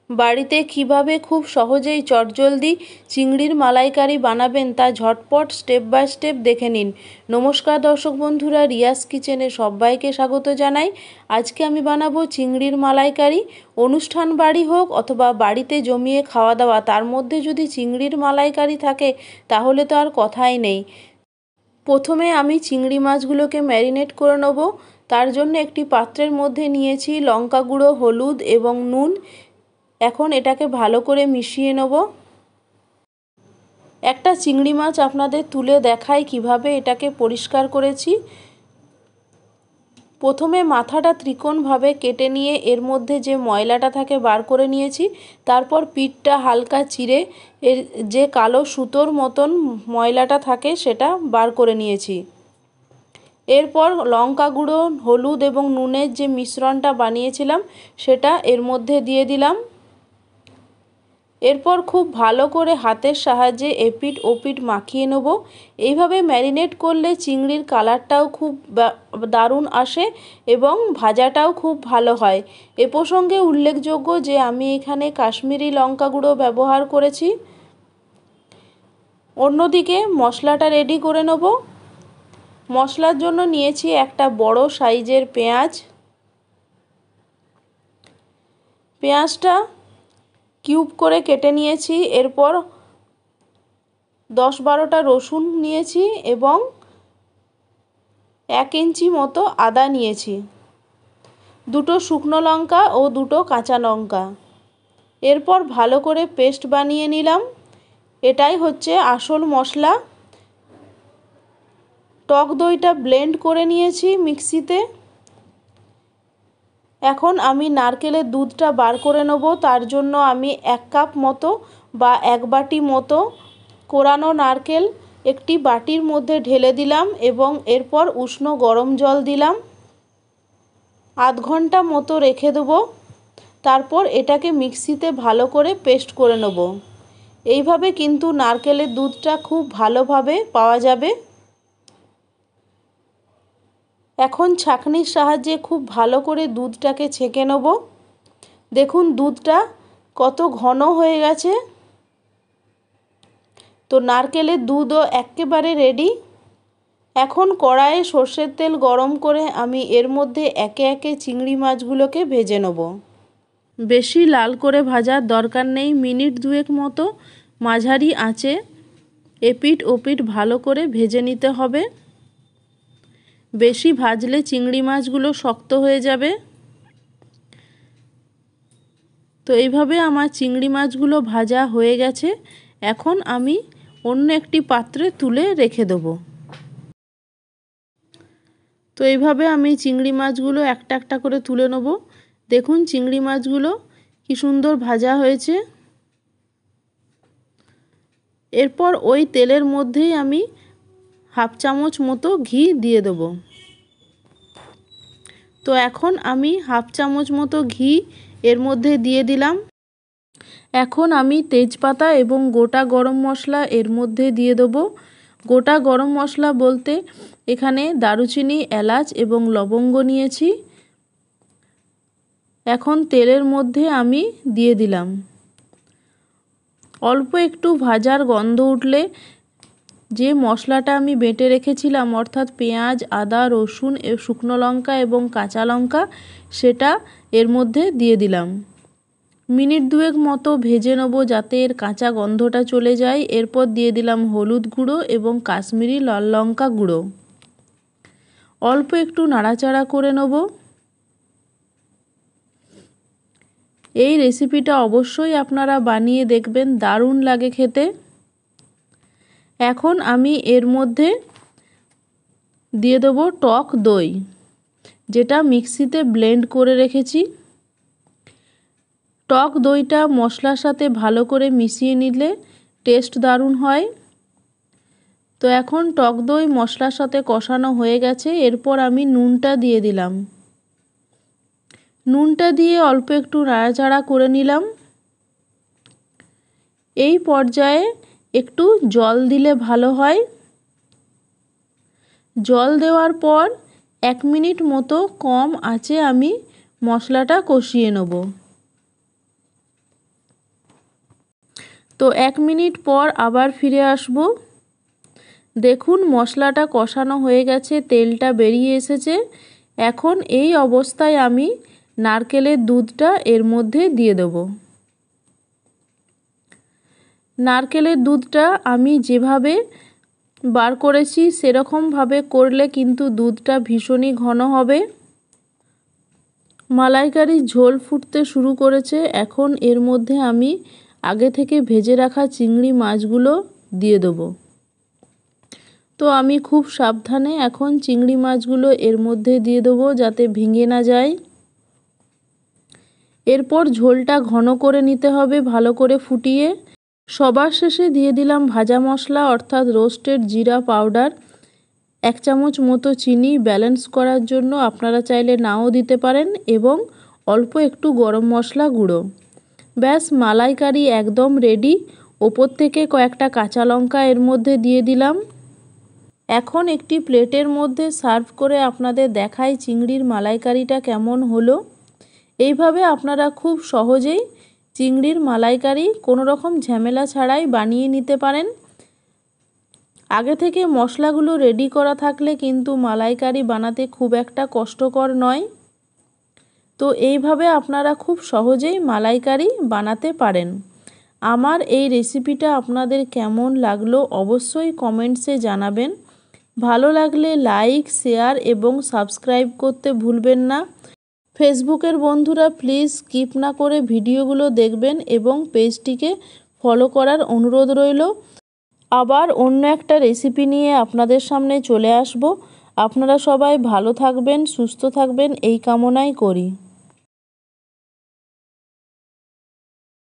বাড়িতে কিভাবে খুব সহজেই চটজলদি চিংড়ির মালাইকারি বানাবেন তা ঝটপট স্টেপ বাই স্টেপ দেখে নিন। নমস্কার দর্শক বন্ধুরা, রিয়াজ কিচেনে সবাইকে স্বাগত জানাই। আজকে আমি বানাবো চিংড়ির মালাইকারি। অনুষ্ঠান বাড়ি হোক অথবা বাড়িতে জমিয়ে খাওয়া দাওয়া, তার মধ্যে যদি চিংড়ির মালাইকারি থাকে তাহলে তো আর কথাই নেই। প্রথমে আমি চিংড়ি মাছগুলোকে ম্যারিনেট করে নেব। তার জন্য একটি পাত্রের মধ্যে নিয়েছি লঙ্কা গুঁড়ো, হলুদ এবং নুন। এখন এটাকে ভালো করে মিশিয়ে নেব। একটা চিংড়ি মাছ আপনাদের তুলে দেখাই কিভাবে এটাকে পরিষ্কার করেছি। প্রথমে মাথাটা ত্রিকোণভাবে কেটে নিয়ে এর মধ্যে যে ময়লাটা থাকে বার করে নিয়েছি। তারপর পিঠটা হালকা চিরে এর যে কালো সুতোর মতন ময়লাটা থাকে সেটা বার করে নিয়েছি। এরপর লঙ্কা গুঁড়ো, হলুদ এবং নুনের যে মিশ্রণটা বানিয়েছিলাম সেটা এর মধ্যে দিয়ে দিলাম। এরপর খুব ভালো করে হাতের সাহায্যে এপিঠ ওপিঠ মাখিয়ে নেব। এইভাবে ম্যারিনেট করলে চিংড়ির কালারটাও খুব দারুণ আসে এবং ভাজাটাও খুব ভালো হয়। এ প্রসঙ্গে উল্লেখযোগ্য যে আমি এখানে কাশ্মীরি লঙ্কা গুঁড়ো ব্যবহার করেছি। অন্যদিকে মশলাটা রেডি করে নেব। মশলার জন্য নিয়েছি একটা বড় সাইজের পেঁয়াজটা কিউব করে কেটে নিয়েছি। এরপর 10-12টা রসুন নিয়েছি এবং 1 ইঞ্চি মতো আদা নিয়েছি, 2টো শুকনো লঙ্কা ও 2টো কাঁচা লঙ্কা। এরপর ভালো করে পেস্ট বানিয়ে নিলাম। এটাই হচ্ছে আসল মশলা। টক দইটা ব্লেন্ড করে নিয়েছি মিক্সিতে। এখন আমি নারকেলের দুধটা বার করে নেব। তার জন্য আমি 1 কাপ মতো বা 1 বাটি মতো কোরানো নারকেল একটি বাটির মধ্যে ঢেলে দিলাম এবং এরপর উষ্ণ গরম জল দিলাম। আধ ঘন্টা মতো রেখে দেব। তারপর এটাকে মিক্সিতে ভালো করে পেস্ট করে নেব। এইভাবে কিন্তু নারকেলের দুধটা খুব ভালোভাবে পাওয়া যাবে। এখন ছাঁকনির সাহায্যে খুব ভালো করে দুধটাকে ছেঁকে নেব। দেখুন দুধটা কত ঘন হয়ে গেছে। তো নারকেলের দুধও একেবারে রেডি। এখন কড়াইয়ে সর্ষের তেল গরম করে আমি এর মধ্যে একে একে চিংড়ি মাছগুলোকে ভেজে নেব। বেশি লাল করে ভাজার দরকার নেই, মিনিট 2 মতো মাঝারি আঁচে এপিঠ ওপিঠ ভালো করে ভেজে নিতে হবে। বেশি ভাজলে চিংড়ি মাছগুলো শক্ত হয়ে যাবে। তো এইভাবে আমার চিংড়ি মাছগুলো ভাজা হয়ে গেছে। এখন আমি অন্য একটি পাত্রে তুলে রেখে দেব। তো এইভাবে আমি চিংড়ি মাছগুলো একটা একটা করে তুলে নেব। দেখুন চিংড়ি মাছগুলো কি সুন্দর ভাজা হয়েছে। এরপর ওই তেলের মধ্যেই আমি 1/2 চামচ মতো ঘি দিয়ে দেব। তো এখন আমি 1/2 চামচ মতো ঘি এর মধ্যে দিয়ে দিলাম। এখন আমি তেজপাতা এবং গোটা গরম মশলা এর মধ্যে দিয়ে দেব। গোটা গরম মশলা বলতে এখানে দারুচিনি, এলাচ এবং লবঙ্গ নিয়েছি। এখন তেলের মধ্যে আমি দিয়ে দিলাম। অল্প একটু ভাজার গন্ধ উঠলে যে মশলাটা আমি বেটে রেখেছিলাম অর্থাৎ পেঁয়াজ, আদা, রসুন, শুকনো লঙ্কা এবং কাঁচা লঙ্কা, সেটা এর মধ্যে দিয়ে দিলাম। মিনিট 2 মতো ভেজে নেব যাতে এর কাঁচা গন্ধটা চলে যায়। এরপর দিয়ে দিলাম হলুদ গুঁড়ো এবং কাশ্মীরি লাল লঙ্কা গুঁড়ো। অল্প একটু নাড়াচাড়া করে নেব। এই রেসিপিটা অবশ্যই আপনারা বানিয়ে দেখবেন, দারুণ লাগে খেতে। এখন আমি এর মধ্যে দিয়ে দেব টক দই, যেটা মিক্সিতে ব্লেন্ড করে রেখেছি। টক দইটা মশলার সাথে ভালো করে মিশিয়ে নিলে টেস্ট দারুণ হয়। তো এখন টক দই মশলার সাথে কষানো হয়ে গেছে। এরপর আমি নুনটা দিয়ে দিলাম। নুনটা দিয়ে অল্প একটু নাড়াচাড়া করে নিলাম। এই পর্যায়ে একটু জল দিলে ভালো হয়। জল দেওয়ার পর 1 মিনিট মতো কম আঁচে আমি মশলাটা কষিয়ে নেব। তো 1 মিনিট পর আবার ফিরে আসব। দেখুন মশলাটা কষানো হয়ে গেছে, তেলটা বেরিয়ে এসেছে। এখন এই অবস্থায় আমি নারকেলের দুধটা এর মধ্যে দিয়ে দেব। নারকেলের দুধটা আমি যেভাবে বার করেছি সেরকমভাবে করলে কিন্তু দুধটা ভীষণই ঘন হবে। মালাইকারির ঝোল ফুটতে শুরু করেছে। এখন এর মধ্যে আমি আগে থেকে ভেজে রাখা চিংড়ি মাছগুলো দিয়ে দেবো। তো আমি খুব সাবধানে এখন চিংড়ি মাছগুলো এর মধ্যে দিয়ে দেবো যাতে ভেঙে না যায়। এরপর ঝোলটা ঘন করে নিতে হবে ভালো করে ফুটিয়ে। সবার শেষে দিয়ে দিলাম ভাজা মশলা অর্থাৎ রোস্টেড জিরা পাউডার 1 চামচ মতো চিনি ব্যালেন্স করার জন্য, আপনারা চাইলে নাও দিতে পারেন, এবং অল্প একটু গরম মশলা গুঁড়ো। ব্যাস মালাইকারি একদম রেডি। ওপর থেকে কয়েকটা কাঁচা লঙ্কা এর মধ্যে দিয়ে দিলাম। এখন একটি প্লেটের মধ্যে সার্ভ করে আপনাদের দেখাই চিংড়ির মালাইকারিটা কেমন হলো। এইভাবে আপনারা খুব সহজেই চিংড়ির মালাইকারি কোনো রকম ঝামেলা ছাড়াই বানিয়ে নিতে পারেন। আগে থেকে মশলাগুলো রেডি করা থাকলে কিন্তু মালাইকারি বানাতে খুব একটা কষ্টকর নয়। তো এইভাবে আপনারা খুব সহজেই মালাইকারি বানাতে পারেন। আমার এই রেসিপিটা আপনাদের কেমন লাগলো অবশ্যই কমেন্টসে জানাবেন। ভালো লাগলে লাইক, শেয়ার এবং সাবস্ক্রাইব করতে ভুলবেন না। ফেসবুকের বন্ধুরা প্লিজ স্কিপ না করে ভিডিওগুলো দেখবেন এবং পেজটিকে ফলো করার অনুরোধ রইল। আবার অন্য একটা রেসিপি নিয়ে আপনাদের সামনে চলে আসব। আপনারা সবাই ভালো থাকবেন, সুস্থ থাকবেন এই কামনাই করি।